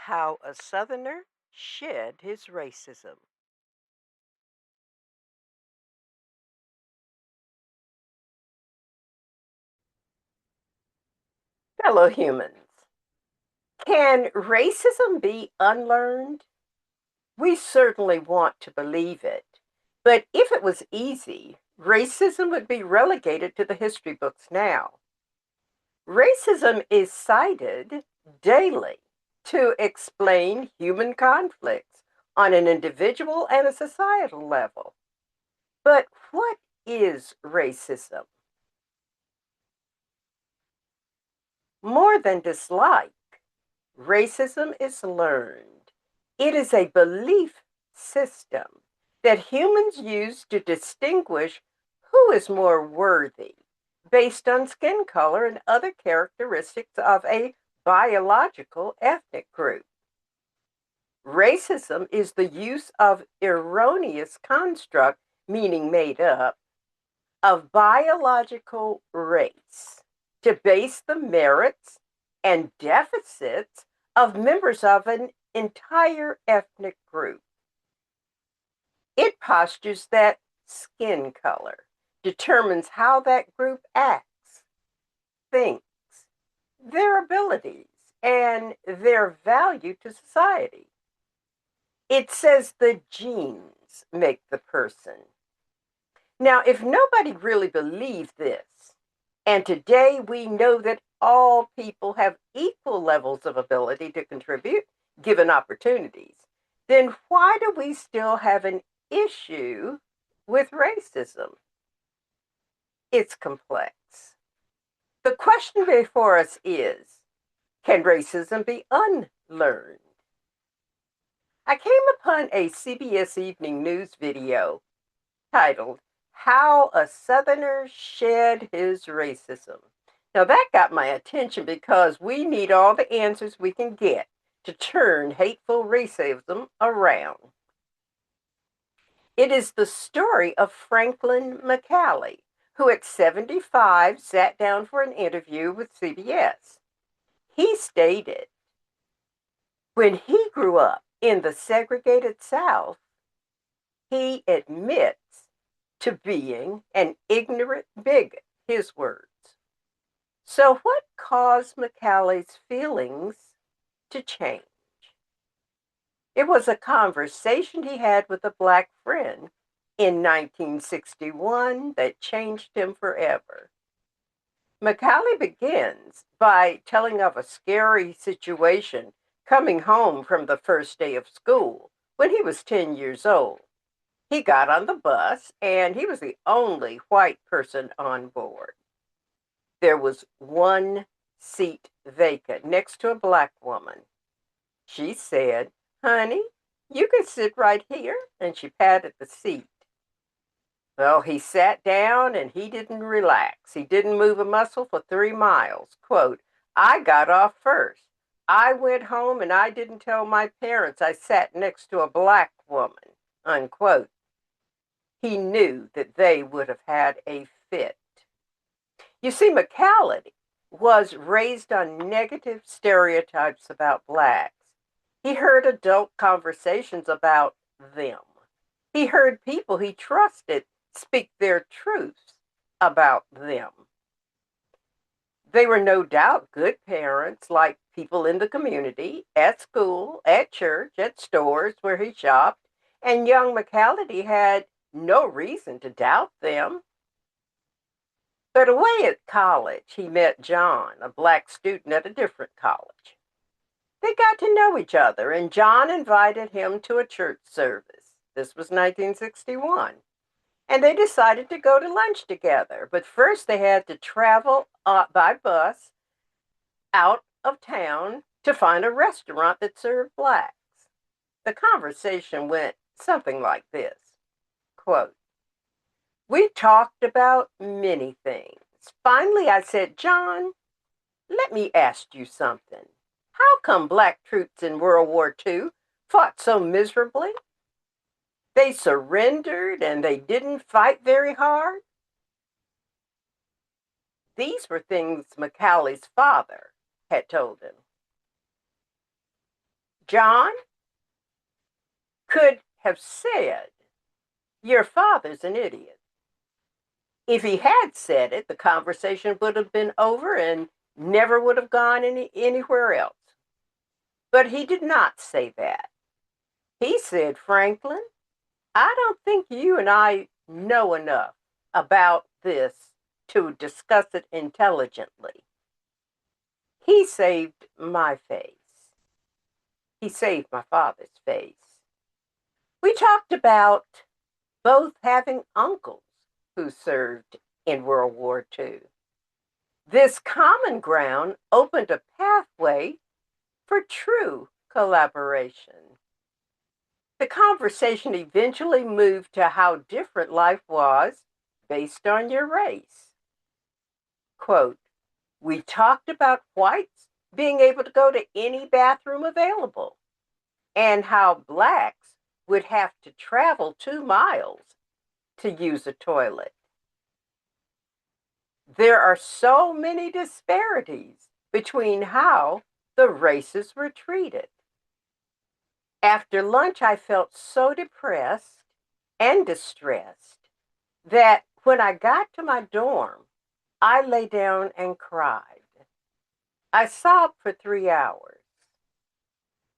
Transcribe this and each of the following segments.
How a Southerner Shed His Racism. Fellow humans, can racism be unlearned? We certainly want to believe it. But if it was easy, racism would be relegated to the history books now. Racism is cited daily to explain human conflicts on an individual and a societal level. But what is racism? More than dislike, racism is learned. It is a belief system that humans use to distinguish who is more worthy based on skin color and other characteristics of a biological ethnic group. Racism is the use of erroneous construct, meaning made up, of biological race to base the merits and deficits of members of an entire ethnic group. It postures that skin color determines how that group acts, thinks, their abilities, and their value to society. It says the genes make the person. Now, if nobody really believed this, and today we know that all people have equal levels of ability to contribute given opportunities, then why do we still have an issue with racism? It's complex. The question before us is, can racism be unlearned? I came upon a CBS Evening News video titled, How a Southerner Shed His Racism. Now that got my attention because we need all the answers we can get to turn hateful racism around. It is the story of Franklin McCallie, who at 75 sat down for an interview with CBS. He stated, when he grew up in the segregated South, he admits to being an ignorant bigot, his words. So, what caused McCallie's feelings to change? It was a conversation he had with a black friend in 1961 that changed him forever. McCallie begins by telling of a scary situation coming home from the first day of school when he was 10 years old. He got on the bus and he was the only white person on board. There was one seat vacant next to a black woman. She said, "Honey, you can sit right here," and she patted the seat. Well, he sat down and he didn't relax. He didn't move a muscle for 3 miles. Quote, "I got off first. I went home and I didn't tell my parents I sat next to a black woman." Unquote. He knew that they would have had a fit. You see, McCallie was raised on negative stereotypes about blacks. He heard adult conversations about them. He heard people he trusted speak their truths about them. They were no doubt good parents, like people in the community, at school, at church, at stores where he shopped, and young McCallie had no reason to doubt them. But away at college, he met John, a black student at a different college. They got to know each other, and John invited him to a church service. This was 1961. And they decided to go to lunch together. But first, they had to travel by bus out of town to find a restaurant that served blacks. The conversation went something like this. Quote, "We talked about many things. Finally, I said, 'John, let me ask you something. How come black troops in World War II fought so miserably? They surrendered and they didn't fight very hard?' These were things McCallie's father had told him. John could have said, "Your father's an idiot." If he had said it, the conversation would have been over and never would have gone anywhere else. But he did not say that. He said, "Franklin, I don't think you and I know enough about this to discuss it intelligently." He saved my face. He saved my father's face. We talked about both having uncles who served in World War II. This common ground opened a pathway for true collaboration. The conversation eventually moved to how different life was based on your race. Quote, "We talked about whites being able to go to any bathroom available and how blacks would have to travel 2 miles to use a toilet. There are so many disparities between how the races were treated." After lunch, I felt so depressed and distressed that when I got to my dorm, I lay down and cried. I sobbed for 3 hours.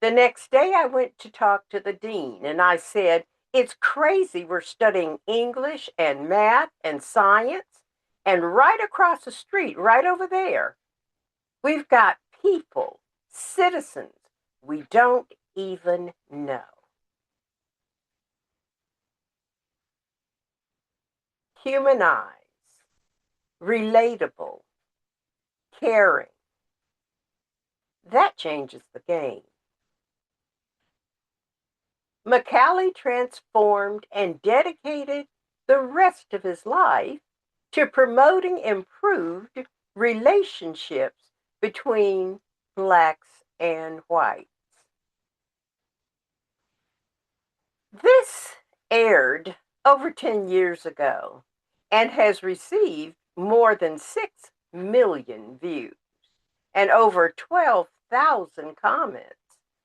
The next day, I went to talk to the dean, and I said, "It's crazy we're studying English and math and science, and right across the street, right over there, we've got people, citizens, we don't even know." Human eyes, relatable, caring. That changes the game. McCallie transformed and dedicated the rest of his life to promoting improved relationships between blacks and whites. This aired over 10 years ago and has received more than 6 million views and over 12,000 comments,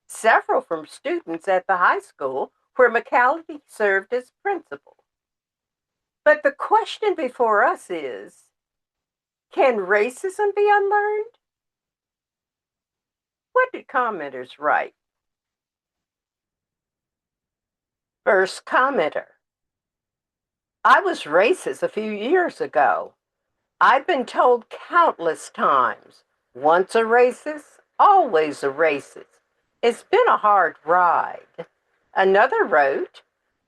several from students at the high school where McCallie served as principal. But the question before us is, can racism be unlearned? What did commenters write? First commenter: "I was racist a few years ago. I've been told countless times, once a racist, always a racist. It's been a hard ride." Another wrote,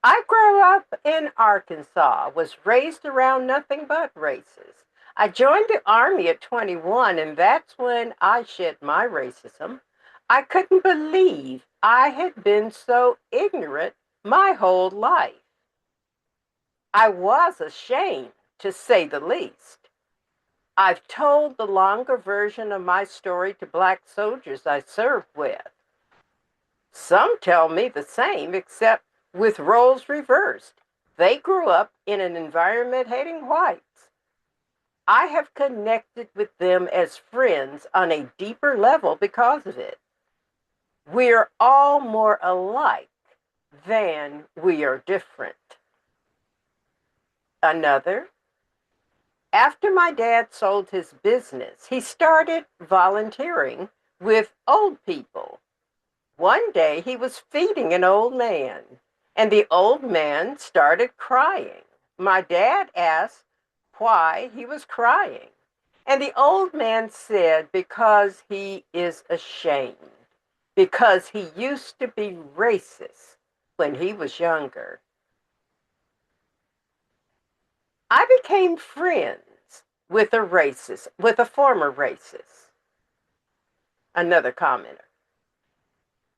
"I grew up in Arkansas, was raised around nothing but racists. I joined the Army at 21, and that's when I shed my racism. I couldn't believe I had been so ignorant my whole life. I was ashamed, to say the least. I've told the longer version of my story to black soldiers I served with. Some tell me the same, except with roles reversed. They grew up in an environment hating whites. I have connected with them as friends on a deeper level because of it. We're all more alike than we are different." Another: "After my dad sold his business, he started volunteering with old people. One day he was feeding an old man, and the old man started crying. My dad asked why he was crying, and the old man said because he is ashamed, because he used to be racist when he was younger. I became friends with with a former racist." Another commenter: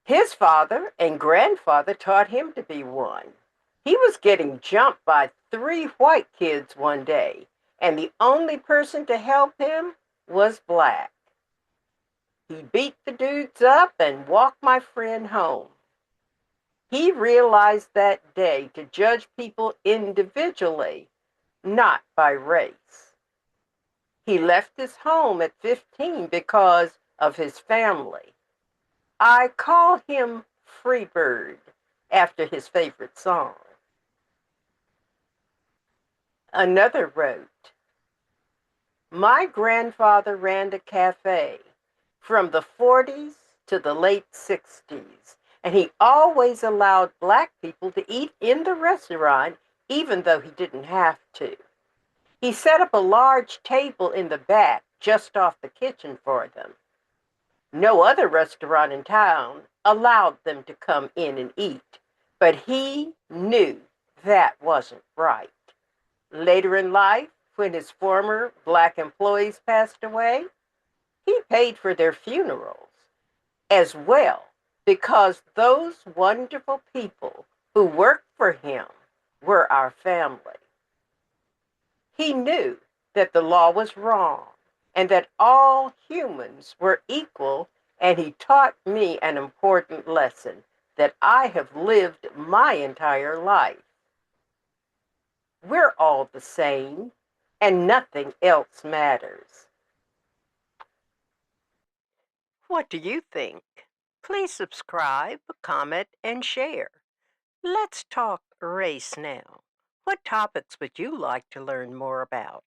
"His father and grandfather taught him to be one. He was getting jumped by 3 white kids one day, and the only person to help him was black. He beat the dudes up and walked my friend home. He realized that day to judge people individually, not by race. He left his home at 15 because of his family. I call him Freebird after his favorite song. Another wrote, my grandfather ran a cafe from the 40s to the late 60s, and he always allowed black people to eat in the restaurant even though he didn't have to. He set up a large table in the back just off the kitchen for them. No other restaurant in town allowed them to come in and eat, but he knew that wasn't right. Later in life, when his former black employees passed away, he paid for their funerals as well because those wonderful people who worked for him were our family. He knew that the law was wrong and that all humans were equal, and he taught me an important lesson that I have lived my entire life. We're all the same, and nothing else matters. What do you think? Please subscribe, comment, and share. Let's talk race now. What topics would you like to learn more about?